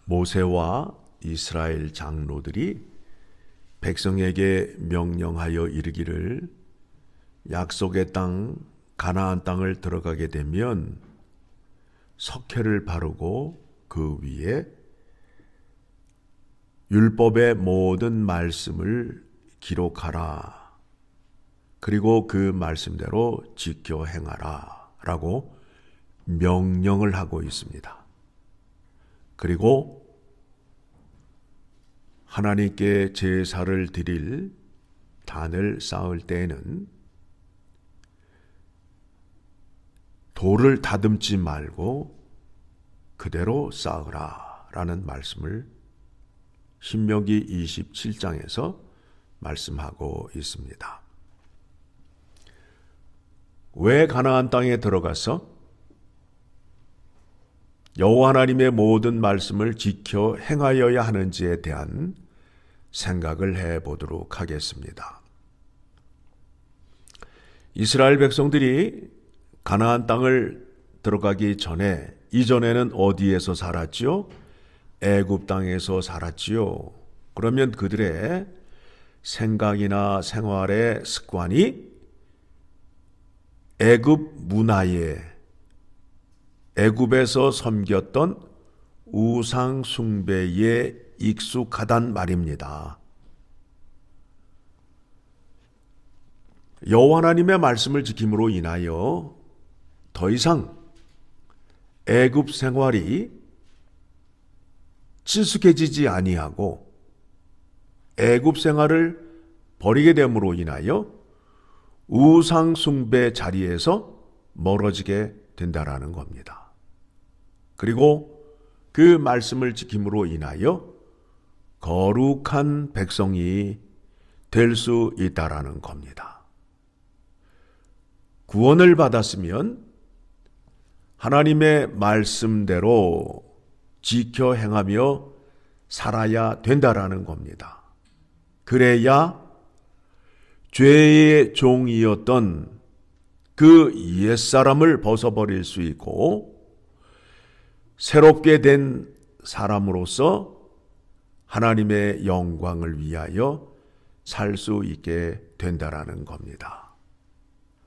모세와 이스라엘 장로들이 백성에게 명령하여 이르기를 약속의 땅 가나안 땅을 들어가게 되면 석회를 바르고 그 위에 율법의 모든 말씀을 기록하라. 그리고 그 말씀대로 지켜 행하라. 라고 명령을 하고 있습니다. 그리고 하나님께 제사를 드릴 단을 쌓을 때에는 돌을 다듬지 말고 그대로 쌓으라 라는 말씀을 신명기 27장에서 말씀하고 있습니다. 왜 가나안 땅에 들어가서 여호와 하나님의 모든 말씀을 지켜 행하여야 하는지에 대한 생각을 해보도록 하겠습니다. 이스라엘 백성들이 가나안 땅을 들어가기 전에 이전에는 어디에서 살았지요? 애굽 땅에서 살았지요. 그러면 그들의 생각이나 생활의 습관이 애굽 문화에 애굽에서 섬겼던 우상 숭배에 익숙하단 말입니다. 여호와 하나님의 말씀을 지킴으로 인하여 더 이상 애굽 생활이 친숙해지지 아니하고 애굽 생활을 버리게 됨으로 인하여 우상 숭배 자리에서 멀어지게 된다라는 겁니다. 그리고 그 말씀을 지킴으로 인하여 거룩한 백성이 될 수 있다라는 겁니다. 구원을 받았으면 하나님의 말씀대로 지켜 행하며 살아야 된다라는 겁니다. 그래야 죄의 종이었던 그 옛사람을 벗어버릴 수 있고 새롭게 된 사람으로서 하나님의 영광을 위하여 살 수 있게 된다라는 겁니다.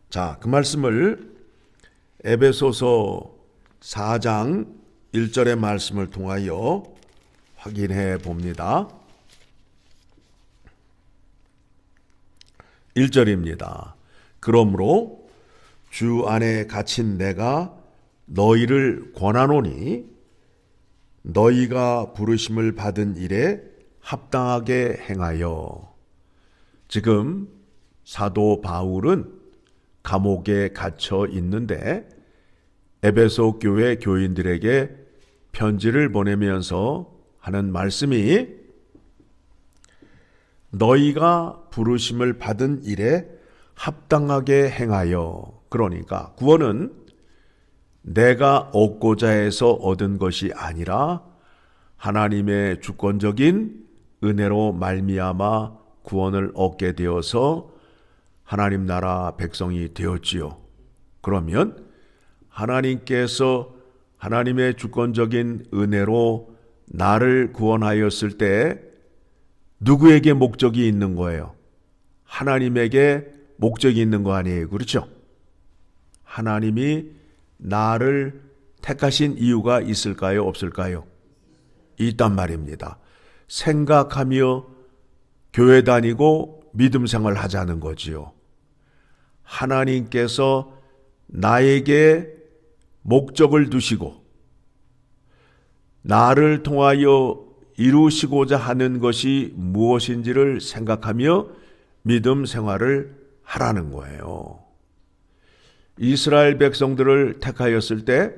자, 그 말씀을 에베소서 4장 1절의 말씀을 통하여 확인해 봅니다. 1절입니다. 그러므로 주 안에 갇힌 내가 너희를 권하노니 너희가 부르심을 받은 일에 합당하게 행하여. 지금 사도 바울은 감옥에 갇혀 있는데 에베소 교회 교인들에게 편지를 보내면서 하는 말씀이 너희가 부르심을 받은 일에 합당하게 행하여. 그러니까 구원은 내가 얻고자 해서 얻은 것이 아니라 하나님의 주권적인 은혜로 말미암아 구원을 얻게 되어서 하나님 나라 백성이 되었지요. 그러면 하나님께서 하나님의 주권적인 은혜로 나를 구원하였을 때 누구에게 목적이 있는 거예요? 하나님에게 목적이 있는 거 아니에요. 그렇죠? 하나님이 나를 택하신 이유가 있을까요? 없을까요? 있단 말입니다. 생각하며 교회 다니고 믿음 생활 하자는 거지요. 하나님께서 나에게 목적을 두시고 나를 통하여 이루시고자 하는 것이 무엇인지를 생각하며 믿음 생활을 하라는 거예요. 이스라엘 백성들을 택하였을 때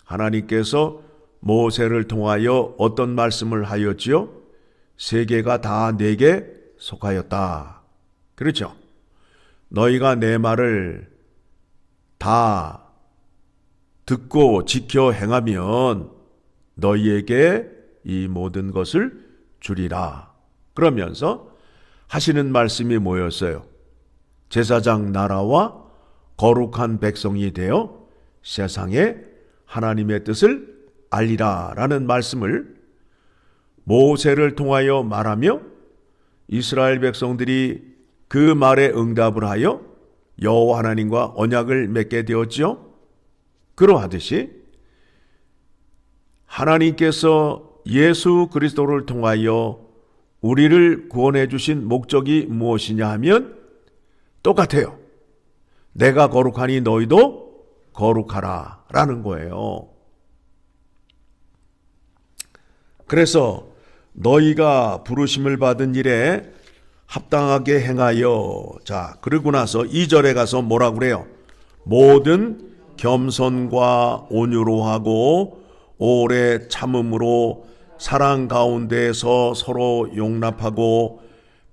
하나님께서 모세를 통하여 어떤 말씀을 하였지요? 세계가 다 내게 속하였다. 그렇죠? 너희가 내 말을 다 듣고 지켜 행하면 너희에게 이 모든 것을 주리라. 그러면서 하시는 말씀이 뭐였어요? 제사장 나라와 거룩한 백성이 되어 세상에 하나님의 뜻을 알리라 라는 말씀을 모세를 통하여 말하며 이스라엘 백성들이 그 말에 응답을 하여 여호와 하나님과 언약을 맺게 되었지요. 그러하듯이 하나님께서 예수 그리스도를 통하여 우리를 구원해 주신 목적이 무엇이냐 하면 똑같아요. 내가 거룩하니 너희도 거룩하라 라는 거예요. 그래서 너희가 부르심을 받은 일에 합당하게 행하여, 자, 그러고 나서 2절에 가서 뭐라고 그래요? 모든 겸손과 온유로 하고 오래 참음으로 사랑 가운데서 서로 용납하고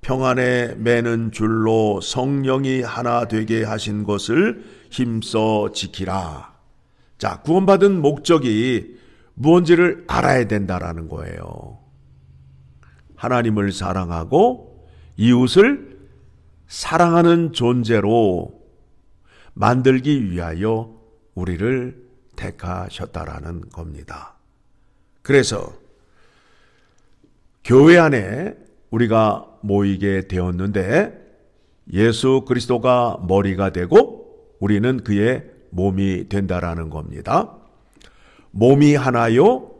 평안에 매는 줄로 성령이 하나 되게 하신 것을 힘써 지키라. 자, 구원받은 목적이 무엇인지를 알아야 된다라는 거예요. 하나님을 사랑하고 이웃을 사랑하는 존재로 만들기 위하여 우리를 택하셨다라는 겁니다. 그래서 교회 안에 우리가 모이게 되었는데 예수 그리스도가 머리가 되고 우리는 그의 몸이 된다라는 겁니다. 몸이 하나요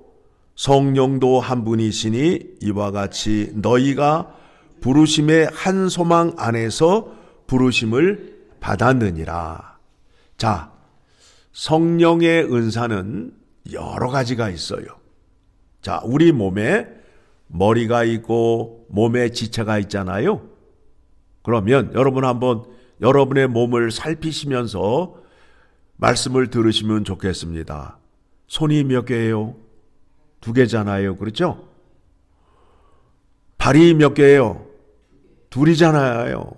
성령도 한 분이시니 이와 같이 너희가 부르심의 한 소망 안에서 부르심을 받았느니라. 자, 성령의 은사는 여러 가지가 있어요. 자, 우리 몸에 머리가 있고 몸에 지체가 있잖아요. 그러면 여러분 한번 여러분의 몸을 살피시면서 말씀을 들으시면 좋겠습니다. 손이 몇 개예요? 2개잖아요. 그렇죠? 발이 몇 개예요? 2이잖아요.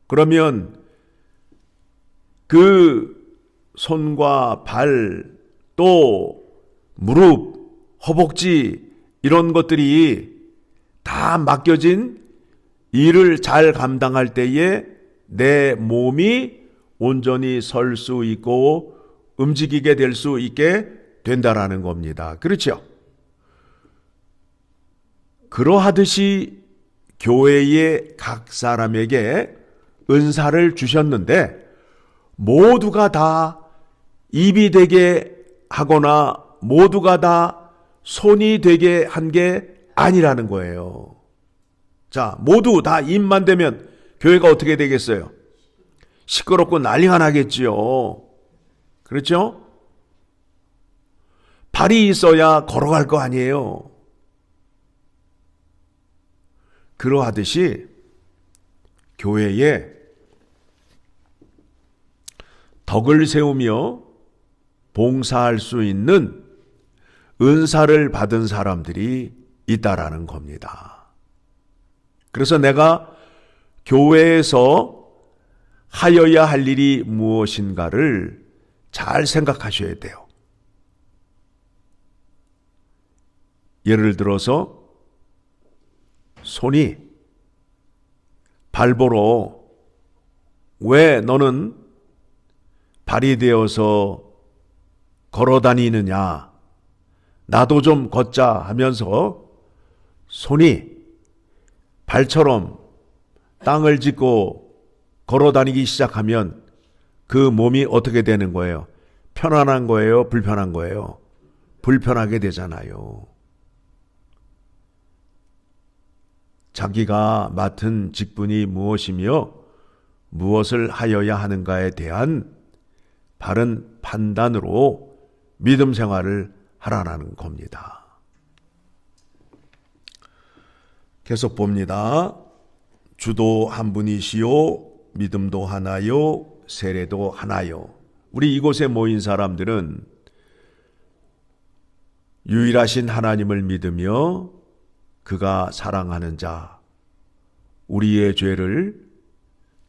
그러면 그 손과 발, 또 무릎, 허벅지 이런 것들이 다 맡겨진 일을 잘 감당할 때에 내 몸이 온전히 설 수 있고 움직이게 될 수 있게 된다라는 겁니다. 그렇죠? 그러하듯이 교회의 각 사람에게 은사를 주셨는데 모두가 다 입이 되게 하거나 모두가 다 손이 되게 한 게 아니라는 거예요. 자, 모두 다 입만 되면 교회가 어떻게 되겠어요? 시끄럽고 난리가 나겠지요. 그렇죠? 발이 있어야 걸어갈 거 아니에요. 그러하듯이 교회에 덕을 세우며 봉사할 수 있는 은사를 받은 사람들이 있다라는 겁니다. 그래서 내가 교회에서 하여야 할 일이 무엇인가를 잘 생각하셔야 돼요. 예를 들어서 손이 발보러 왜 너는 발이 되어서 걸어 다니느냐, 나도 좀 걷자 하면서 손이 발처럼 땅을 짚고 걸어 다니기 시작하면 그 몸이 어떻게 되는 거예요? 편안한 거예요? 불편한 거예요? 불편하게 되잖아요. 자기가 맡은 직분이 무엇이며 무엇을 하여야 하는가에 대한 바른 판단으로 믿음 생활을 하라는 겁니다. 계속 봅니다. 주도 한 분이시요 믿음도 하나요 세례도 하나요. 우리 이곳에 모인 사람들은 유일하신 하나님을 믿으며 그가 사랑하는 자, 우리의 죄를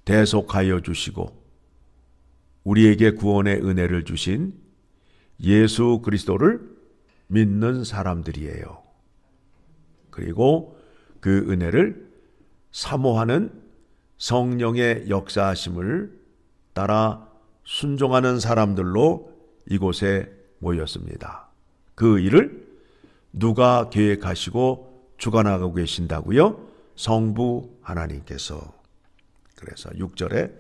대속하여 주시고 우리에게 구원의 은혜를 주신 예수 그리스도를 믿는 사람들이에요. 그리고 그 은혜를 사모하는 성령의 역사하심을 따라 순종하는 사람들로 이곳에 모였습니다. 그 일을 누가 계획하시고 주관하고 계신다고요? 성부 하나님께서. 그래서 6절에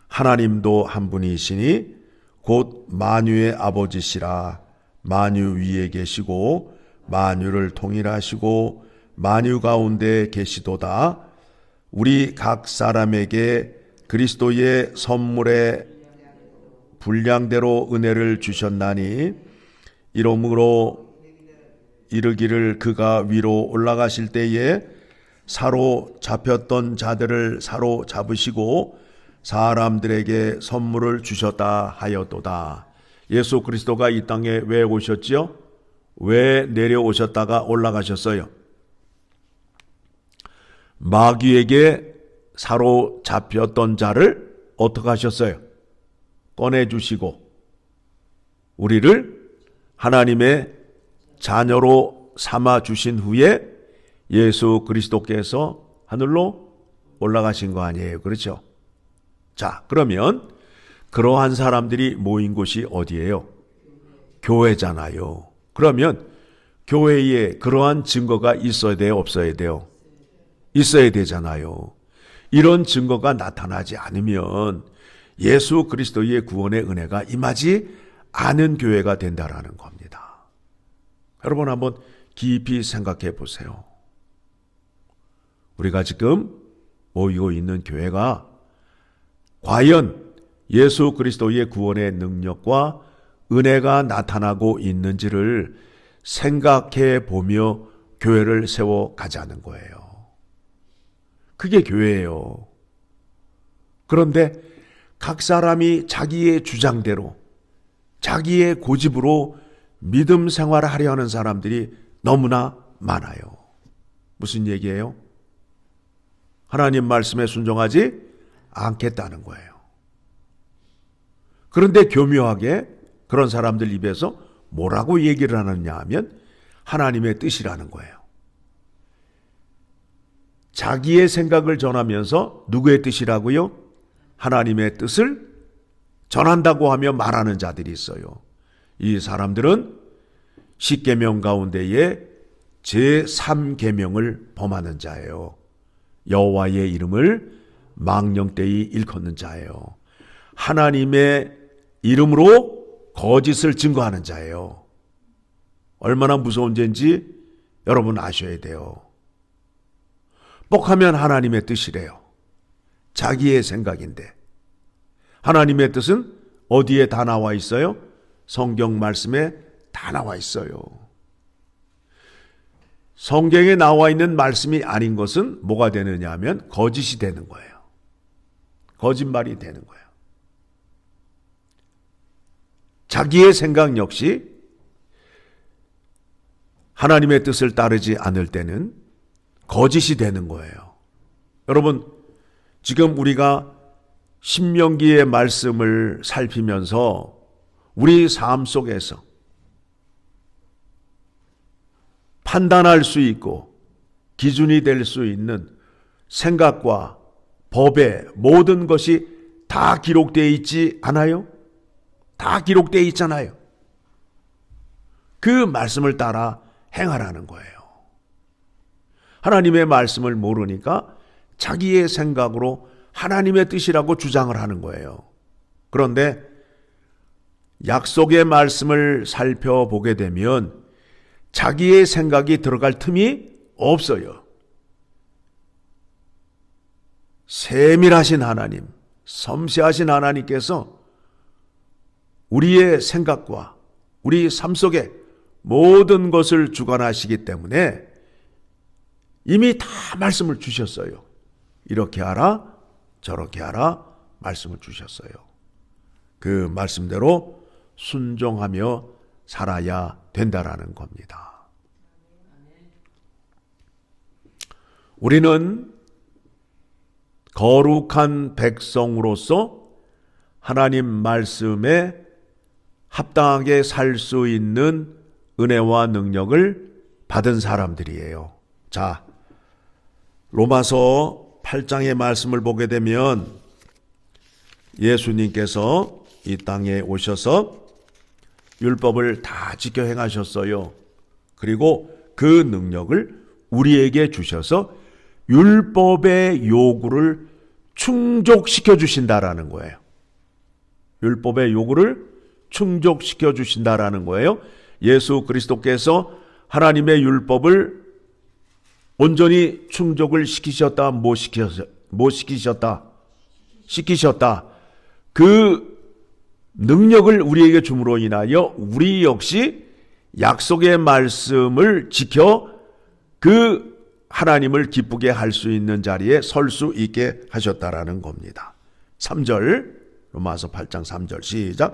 하나님도 한 분이시니 곧 만유의 아버지시라. 만유 위에 계시고 만유를 통일하시고 만유 가운데 계시도다. 우리 각 사람에게 그리스도의 선물의 분량대로 은혜를 주셨나니 이러므로 이르기를 그가 위로 올라가실 때에 사로잡혔던 자들을 사로잡으시고 사람들에게 선물을 주셨다 하였도다. 예수 그리스도가 이 땅에 왜 오셨지요? 왜 내려오셨다가 올라가셨어요? 마귀에게 사로잡혔던 자를 어떻게 하셨어요? 꺼내주시고 우리를 하나님의 자녀로 삼아주신 후에 예수 그리스도께서 하늘로 올라가신 거 아니에요. 그렇죠? 자, 그러면 그러한 사람들이 모인 곳이 어디예요? 교회잖아요. 그러면 교회에 그러한 증거가 있어야 돼요? 없어야 돼요? 있어야 되잖아요. 이런 증거가 나타나지 않으면 예수 그리스도의 구원의 은혜가 임하지 않은 교회가 된다라는 겁니다. 여러분 한번 깊이 생각해 보세요. 우리가 지금 모이고 있는 교회가 과연 예수 그리스도의 구원의 능력과 은혜가 나타나고 있는지를 생각해 보며 교회를 세워 가자는 거예요. 그게 교회예요. 그런데 각 사람이 자기의 주장대로 자기의 고집으로 믿음 생활을 하려 하는 사람들이 너무나 많아요. 무슨 얘기예요? 하나님 말씀에 순종하지 않겠다는 거예요. 그런데 교묘하게 그런 사람들 입에서 뭐라고 얘기를 하느냐 하면 하나님의 뜻이라는 거예요. 자기의 생각을 전하면서 누구의 뜻이라고요? 하나님의 뜻을 전한다고 하며 말하는 자들이 있어요. 이 사람들은 10계명 가운데에 제3계명을 범하는 자예요. 여호와의 이름을 망령되이 일컫는 자예요. 하나님의 이름으로 거짓을 증거하는 자예요. 얼마나 무서운 죄인지 여러분 아셔야 돼요. 뻑하면 하나님의 뜻이래요. 자기의 생각인데. 하나님의 뜻은 어디에 다 나와 있어요? 성경 말씀에 다 나와 있어요. 성경에 나와 있는 말씀이 아닌 것은 뭐가 되느냐 하면 거짓이 되는 거예요. 거짓말이 되는 거예요. 자기의 생각 역시 하나님의 뜻을 따르지 않을 때는 거짓이 되는 거예요. 여러분, 지금 우리가 신명기의 말씀을 살피면서 우리 삶 속에서 판단할 수 있고 기준이 될 수 있는 생각과 법의 모든 것이 다 기록되어 있지 않아요? 다 기록되어 있잖아요. 그 말씀을 따라 행하라는 거예요. 하나님의 말씀을 모르니까 자기의 생각으로 하나님의 뜻이라고 주장을 하는 거예요. 그런데 약속의 말씀을 살펴보게 되면 자기의 생각이 들어갈 틈이 없어요. 세밀하신 하나님, 섬세하신 하나님께서 우리의 생각과 우리 삶 속에 모든 것을 주관하시기 때문에 이미 다 말씀을 주셨어요. 이렇게 하라, 저렇게 하라 말씀을 주셨어요. 그 말씀대로 순종하며 살아야 된다라는 겁니다. 우리는 거룩한 백성으로서 하나님 말씀에 합당하게 살 수 있는 은혜와 능력을 받은 사람들이에요. 자, 로마서 8장의 말씀을 보게 되면 예수님께서 이 땅에 오셔서 율법을 다 지켜 행하셨어요. 그리고 그 능력을 우리에게 주셔서 율법의 요구를 충족시켜 주신다라는 거예요. 율법의 요구를 충족시켜 주신다라는 거예요. 예수 그리스도께서 하나님의 율법을 온전히 충족을 시키셨다, 시키셨다. 그 능력을 우리에게 줌으로 인하여 우리 역시 약속의 말씀을 지켜 그 하나님을 기쁘게 할 수 있는 자리에 설 수 있게 하셨다라는 겁니다. 3절, 로마서 8장 3절 시작.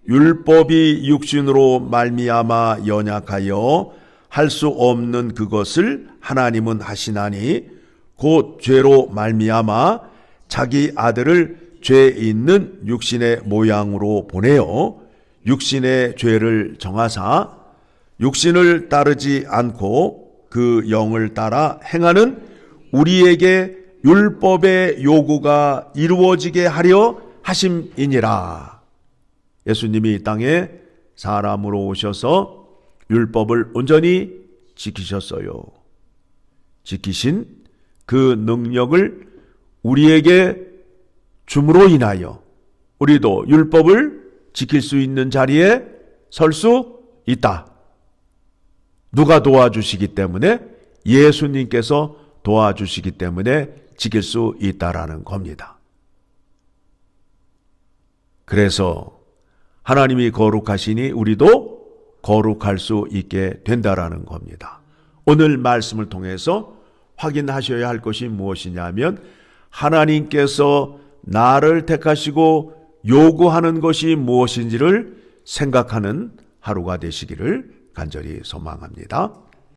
율법이 육신으로 말미암아 연약하여 할 수 없는 그것을 하나님은 하시나니 곧 죄로 말미암아 자기 아들을 죄 있는 육신의 모양으로 보내어 육신의 죄를 정하사 육신을 따르지 않고 그 영을 따라 행하는 우리에게 율법의 요구가 이루어지게 하려 하심이니라. 예수님이 이 땅에 사람으로 오셔서 율법을 온전히 지키셨어요. 지키신 그 능력을 우리에게 줌으로 인하여 우리도 율법을 지킬 수 있는 자리에 설 수 있다. 누가 도와주시기 때문에? 예수님께서 도와주시기 때문에 지킬 수 있다라는 겁니다. 그래서 하나님이 거룩하시니 우리도 거룩할 수 있게 된다라는 겁니다. 오늘 말씀을 통해서 확인하셔야 할 것이 무엇이냐면 하나님께서 나를 택하시고 요구하는 것이 무엇인지를 생각하는 하루가 되시기를 간절히 소망합니다.